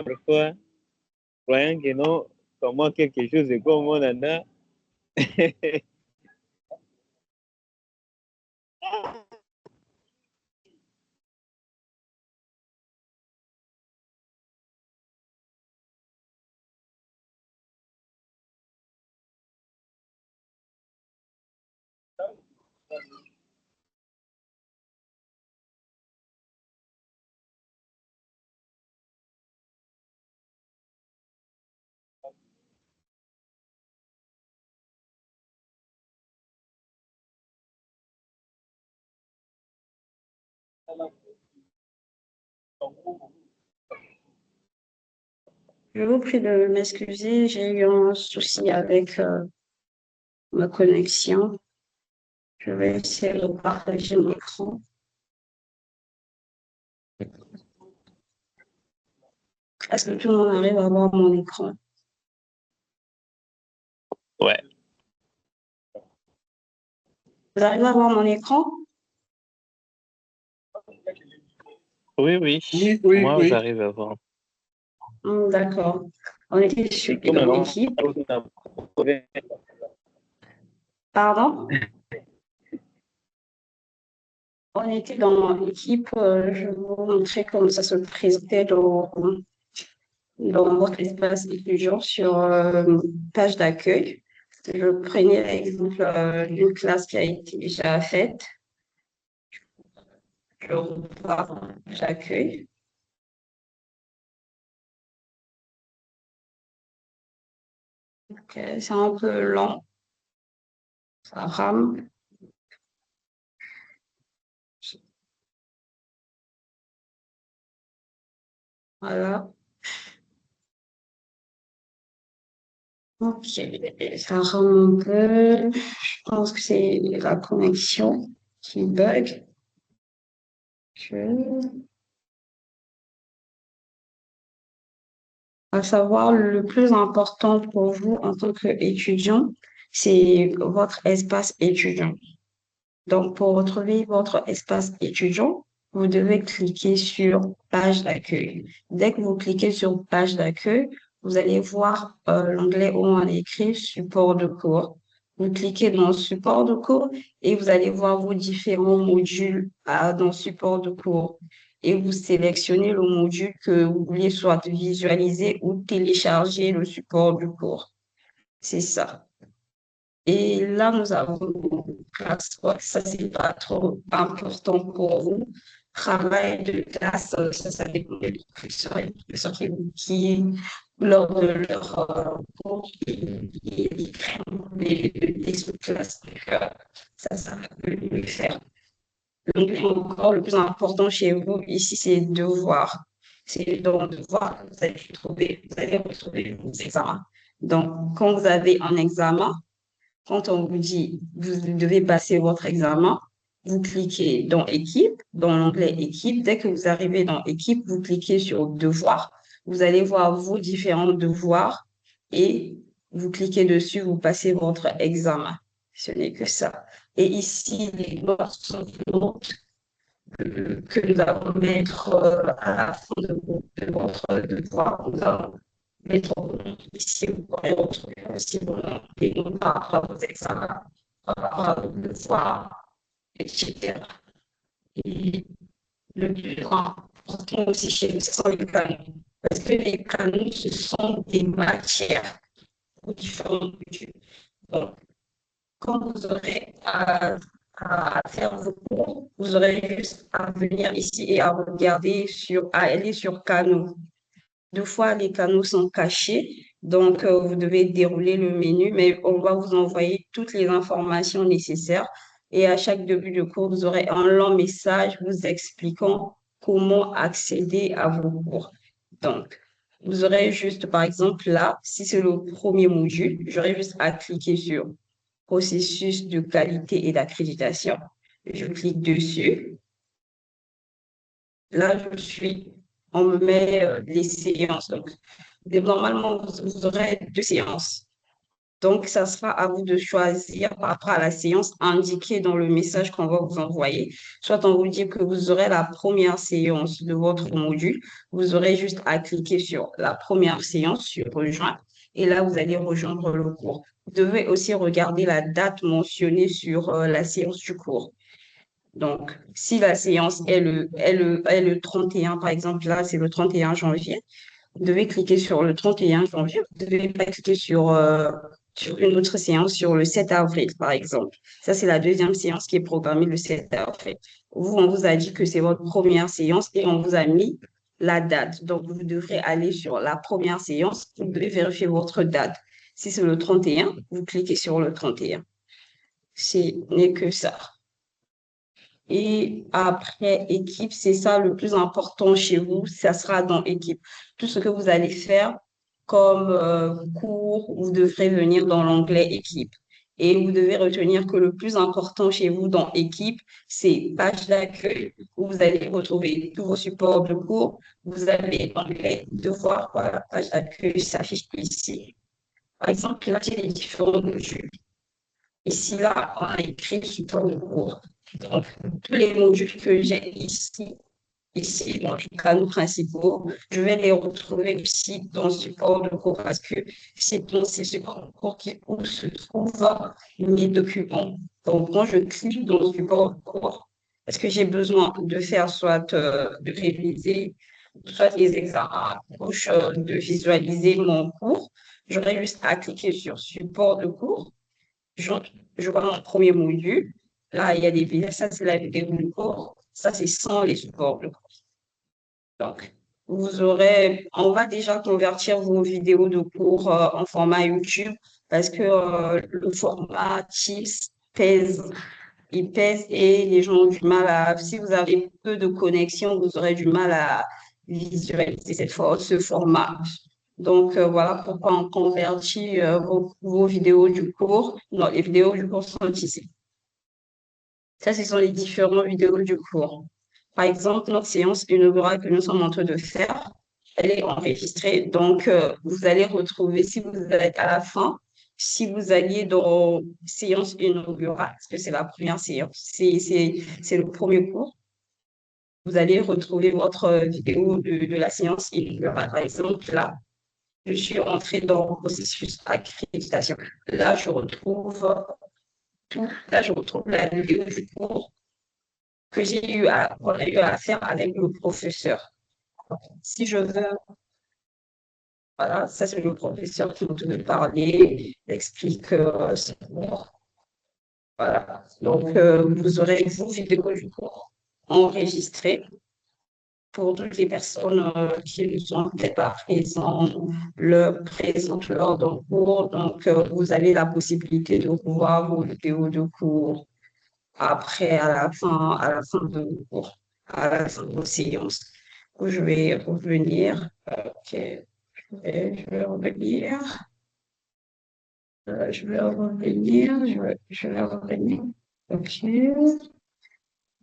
Parfois, croyant que non, comment quelque chose est comme on en a. Je vous prie de m'excuser, j'ai eu un souci avec ma connexion. Je vais essayer de partager l'écran. Est-ce que tout le monde arrive à voir mon écran? Ouais. Vous arrivez à voir mon écran? Oui, oui. Oui, oui, Moi, oui. j'arrive à voir. D'accord. On était sur Comme une non, équipe. Pardon? On était dans l'équipe, je vais vous montrer comment ça se présentait dans votre espace étudiant sur page d'accueil. Je prenais l'exemple d'une classe qui a été déjà faite. Je repars dans la page d'accueil. Okay, c'est un peu lent, ça rame. Voilà. Ok, ça rame un peu. Je pense que c'est la connexion qui bug. Ok. À savoir, le plus important pour vous en tant qu'étudiant, c'est votre espace étudiant. Donc, pour retrouver votre espace étudiant, vous devez cliquer sur page d'accueil. Dès que vous cliquez sur page d'accueil, vous allez voir l'onglet où on a écrit support de cours. Vous cliquez dans support de cours et vous allez voir vos différents modules dans support de cours. Et vous sélectionnez le module que vous voulez soit visualiser ou télécharger le support du cours. C'est ça. Et là, nous avons classe, ça, c'est pas trop important pour vous. Travail de classe, ça dépend des professeurs et des professeurs qui, lors de leur cours, ils écrivent des textes de classe. Donc, ça peut le faire. Donc, encore, le plus important chez vous ici, c'est devoir. C'est donc devoir, vous allez retrouver vos examens. Donc, quand vous avez un examen, quand on vous dit vous devez passer votre examen, vous cliquez dans Équipe, dans l'onglet Équipe. Dès que vous arrivez dans Équipe, vous cliquez sur Devoirs. Vous allez voir vos différents devoirs et vous cliquez dessus, vous passez votre examen. Ce n'est que ça. Et ici, les notes sont plus hautes que nous allons mettre à la fin de votre devoir. Nous allons mettre ici, vous pourrez retrouver aussi les notes par rapport aux examens, par rapport aux devoirs, etc. Et le plus important aussi chez nous, ce sont les canaux. Parce que les canaux, ce sont des matières pour différents modules. Donc, quand vous aurez à faire vos cours, vous aurez juste à venir ici et à regarder à aller sur canaux. Deux fois, les canaux sont cachés, donc vous devez dérouler le menu, mais on va vous envoyer toutes les informations nécessaires. Et à chaque début de cours, vous aurez un long message vous expliquant comment accéder à vos cours. Donc, vous aurez juste, par exemple, là, si c'est le premier module, j'aurai juste à cliquer sur processus de qualité et d'accréditation. Je clique dessus. Là, on me met les séances. Donc, normalement, vous aurez 2 séances. Donc, ça sera à vous de choisir par rapport à la séance indiquée dans le message qu'on va vous envoyer. Soit on vous dit que vous aurez la première séance de votre module, vous aurez juste à cliquer sur la première séance, sur rejoindre, et là, vous allez rejoindre le cours. Vous devez aussi regarder la date mentionnée sur la séance du cours. Donc, si la séance est le 31, par exemple, là, c'est le 31 janvier, vous devez cliquer sur le 31 janvier. Vous ne devez pas cliquer sur une autre séance sur le 7 avril, par exemple. Ça, c'est la deuxième séance qui est programmée le 7 avril. Vous, on vous a dit que c'est votre première séance et on vous a mis la date. Donc, vous devrez aller sur la première séance. Vous devez vérifier votre date. Si c'est le 31, vous cliquez sur le 31. Ce n'est que ça. Et après, équipe, c'est ça le plus important chez vous, ça sera dans équipe. Tout ce que vous allez faire comme cours, vous devrez venir dans l'onglet équipe. Et vous devez retenir que le plus important chez vous dans équipe, c'est page d'accueil où vous allez retrouver tous vos supports de cours. Vous avez l'onglet devoir, voilà, page d'accueil s'affiche ici. Par exemple, là, j'ai les différents modules. Ici, là, on a écrit support de cours. Donc, tous les modules que j'ai ici, dans les canaux principaux, je vais les retrouver aussi dans le support de cours parce que c'est dans ces supports de cours où se trouvent mes documents. Donc, quand je clique dans le support de cours, parce que j'ai besoin de faire soit de réviser, soit les examens, de visualiser mon cours, j'aurai juste à cliquer sur support de cours. Je vois mon premier module. Là, il y a des vidéos. Ça, c'est la vidéo du cours. Ça, c'est sans les supports de cours. Donc, on va déjà convertir vos vidéos de cours en format YouTube parce que le format Teams pèse. Il pèse et les gens ont du mal si vous avez peu de connexion, vous aurez du mal à visualiser ce format. Donc, voilà pourquoi on convertit vos vidéos du cours. Non, les vidéos du cours sont ici. Ça, ce sont les différentes vidéos du cours. Par exemple, notre séance inaugurale que nous sommes en train de faire, Elle est enregistrée. Donc, vous allez retrouver, si vous êtes à la fin, si vous alliez dans séance inaugurale, parce que c'est la première séance, c'est le premier cours, vous allez retrouver votre vidéo de la séance inaugurale. Par exemple, là, je suis entrée dans le processus accréditation. Là, je retrouve tout. Là, je retrouve la vidéo du cours que qu'on a eu à faire avec le professeur. Si je veux, voilà, ça c'est le professeur qui nous parler, explique ce cours. Voilà. Donc, vous aurez vos vidéos du cours enregistrées pour toutes les personnes qui ne sont peut-être pas présentes, présentent lors d'un cours. Donc, vous avez la possibilité de voir vos vidéos de cours après, à la fin de cours, à la fin de vos séances. Je vais revenir. Ok, je vais revenir. Je vais revenir. Je vais revenir. Ok.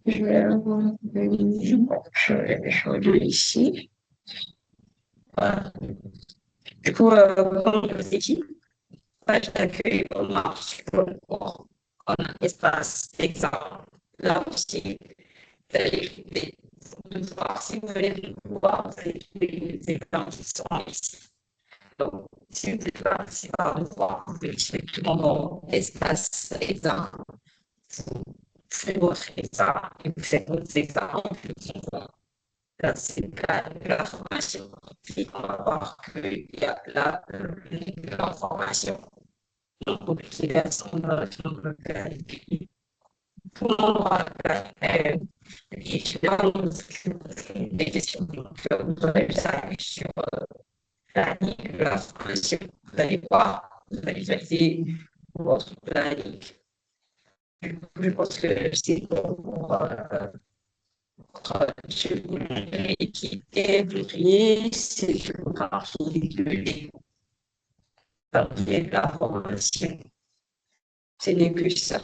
Je vais revenir. Je reviens ici. Voilà. Du coup, comme je vous ai dit, page d'accueil, on marche sur le cours, on a espace exemple. Là aussi, vous allez voir, si vous voulez le voir, vous allez trouver les exemples qui sont ici. Donc, si vous êtes là, si vous allez voir, vous pouvez cliquer dans espace exemple. Vous faites votre examen et vous faites votre examen. Là, c'est la formation. Puis, on va voir qu'il y a là l'information. Donc, qui version dans le cas. Tout le monde aura et je vais vous des questions. Donc, vous aurez ça sur planning de la formation. Vous allez voir, vous allez valider votre planning. Je pense que c'est pour l'équité, février, c'est le marché de la formation. Ce n'est que ça.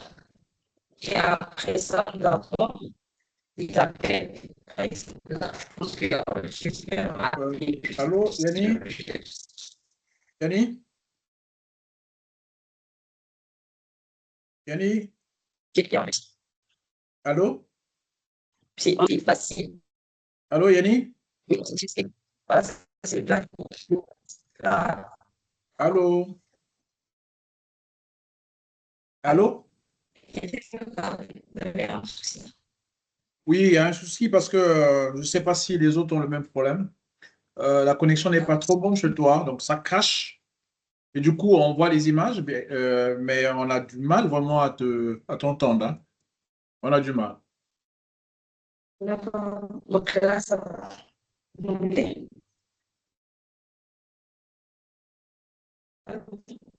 Et après ça, nous avons les appels. Par exemple, là, je pense que je vais appeler. Allô, Yanni? Yanni? Yanni? Allô? C'est facile. Allô, Yanni? C'est pas c'est là. Allô? Allô? Oui, il y a un souci parce que je ne sais pas si les autres ont le même problème. La connexion n'est pas trop bonne chez toi, donc ça crache. Et du coup, on voit les images, mais on a du mal vraiment à t'entendre, hein. On a du mal. Donc là, ça va.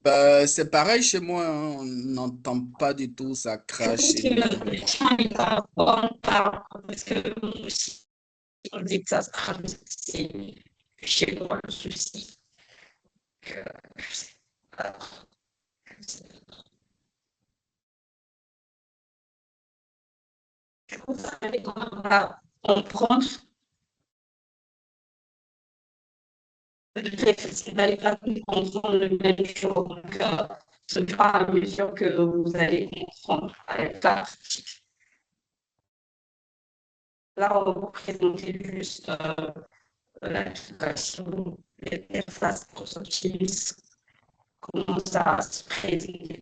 Bah, c'est pareil chez moi, hein, on n'entend pas du tout, ça crache énormément. Parce que on dit que ça sera c'est chez moi le souci. Vous allez comprendre le festival va comprendre le même jour. Donc, ce sera à mesure que vous allez comprendre avec la pratique. Là, on va vous présenter juste l'application, l'interface Microsoft Teams, comment ça se présente.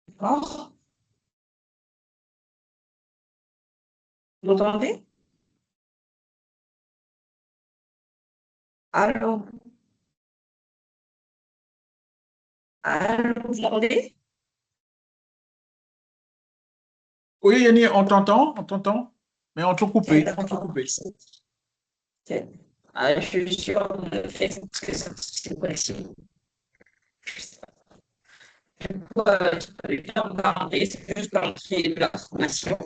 D'accord? Vous m'entendez? Allô? Allô, vous m'entendez? Oui, Yanni, on t'entend, mais on t'a coupé, on t'a D'accord. coupé. Je suis sur Facebook parce que c'est une connexion. Du coup, tu peux bien regarder, c'est juste l'entrée de la formation.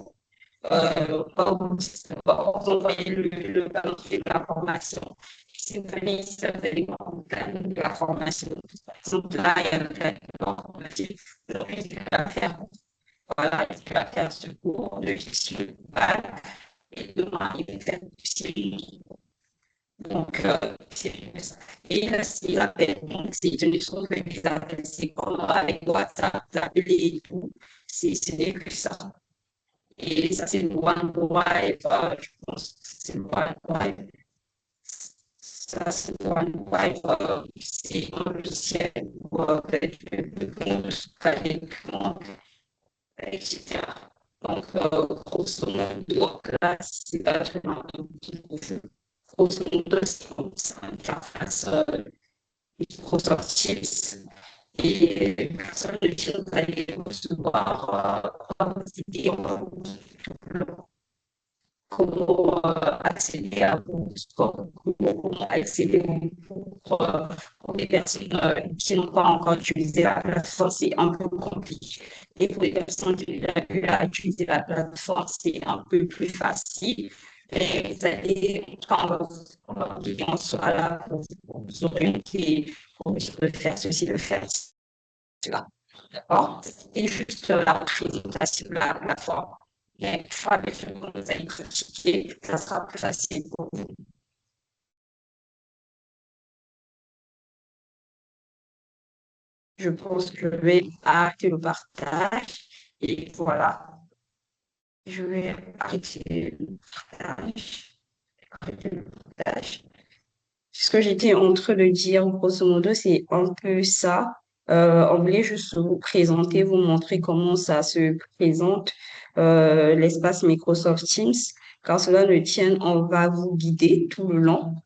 On va vous envoyer le calendrier de la formation. Si vous venez ici, vous allez voir le planning de la formation. Par exemple, là, il y a le planning informatif. Il va faire, voilà, il va faire ce cours de gestion globale. Et demain, il va faire du streaming. Donc, c'est ça. Et là, s'il appelle, donc, c'est une chose que les appels, c'est comme avec WhatsApp, l'appeler et tout. C'est que ça. Et ça, c'est le OneDrive, je pense que c'est le OneDrive. Ça, c'est le OneDrive, c'est un logiciel où le compte scanner, etc. Donc, grosso modo, là, c'est vraiment un petit peu. Grosso modo, c'est comme ça, l'interface Microsoft Teams. Et les personnes de Teams allaient recevoir des vidéos comment accéder à vos scores, comment accéder pour les personnes qui n'ont pas encore utilisé la plateforme, c'est un peu compliqué. Et pour les personnes qui ont déjà eu à utiliser la plateforme, c'est un peu plus facile. Et vous allez, quand on sera là pour vous orienter, pour le faire ceci, le faire cela. D'accord? Et juste la présentation de la plateforme. Mais une fois que vous allez pratiquer, ça sera plus facile pour vous. Je pense que je vais arrêter le partage. Et voilà. Je vais arrêter le partage. Arrêter le partage. Ce que j'étais en train de dire, grosso modo, c'est un peu ça. On voulait juste vous présenter, vous montrer comment ça se présente, l'espace Microsoft Teams. Car cela ne tient, on va vous guider tout le long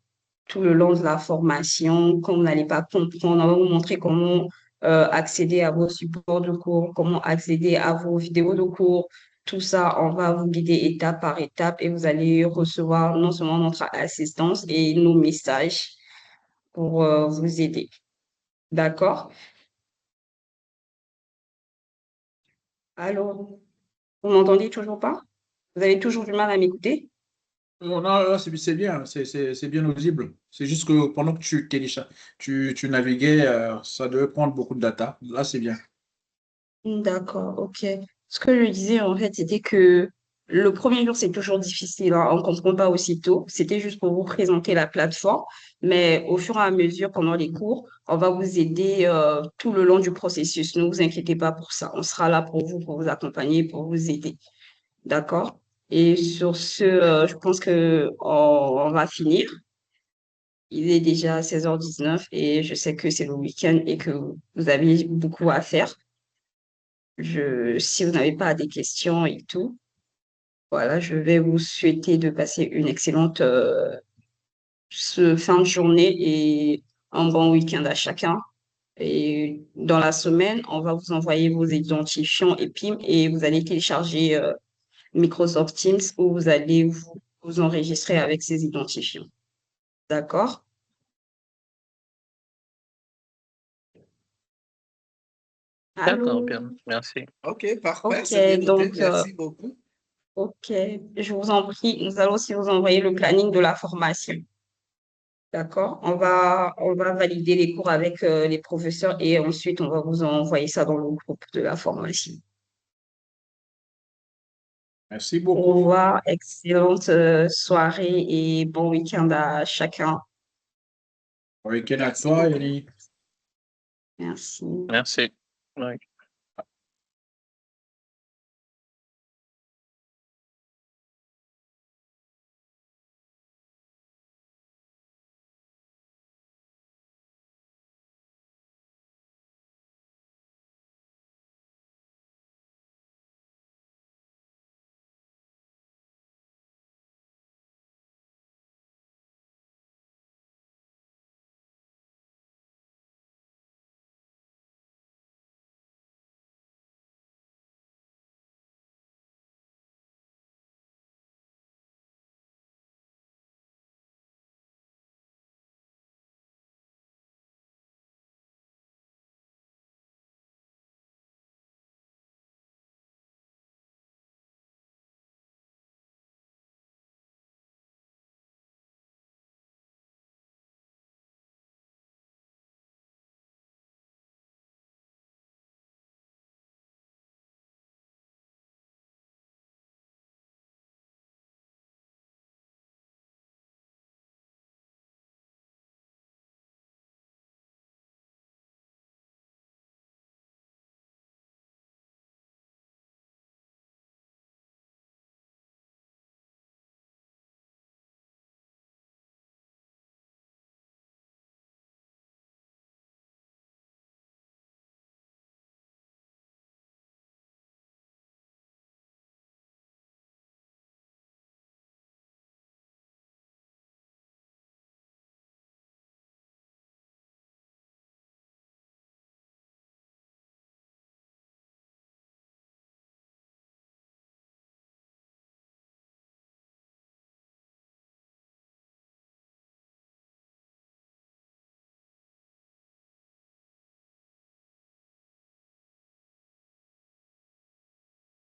de la formation. Quand vous n'allez pas comprendre, on va vous montrer comment accéder à vos supports de cours, comment accéder à vos vidéos de cours. Tout ça, on va vous guider étape par étape et vous allez recevoir non seulement notre assistance et nos messages pour vous aider. D'accord? Allô? Vous m'entendez toujours pas? Vous avez toujours du mal à m'écouter? Non, là, c'est bien, c'est bien audible. C'est juste que pendant que tu télécharges, tu naviguais, ça devait prendre beaucoup de data. Là, c'est bien. D'accord, ok. Ce que je disais, en fait, c'était que le premier jour, c'est toujours difficile, hein, on ne comprend pas aussitôt. C'était juste pour vous présenter la plateforme. Mais au fur et à mesure, pendant les cours, on va vous aider tout le long du processus. Ne vous inquiétez pas pour ça. On sera là pour vous accompagner, pour vous aider. D'accord? Et sur ce, je pense que on va finir. Il est déjà 16h19 et je sais que c'est le week-end et que vous avez beaucoup à faire. Si vous n'avez pas des questions et tout, voilà, je vais vous souhaiter de passer une excellente fin de journée et un bon week-end à chacun. Et dans la semaine, on va vous envoyer vos identifiants et PIM et vous allez télécharger Microsoft Teams où vous allez vous enregistrer avec ces identifiants. D'accord? D'accord, Allô? bien, merci. Ok, parfait, Ok, c'est bien noté. donc, Merci beaucoup. ok, je vous en prie, nous allons aussi vous envoyer le planning de la formation. D'accord? On va valider les cours avec les professeurs et ensuite on va vous envoyer ça dans le groupe de la formation. Merci Au beaucoup. revoir, excellente soirée et bon week-end à chacun. Bon week-end à toi, Yannick. Merci. Merci. Ouais.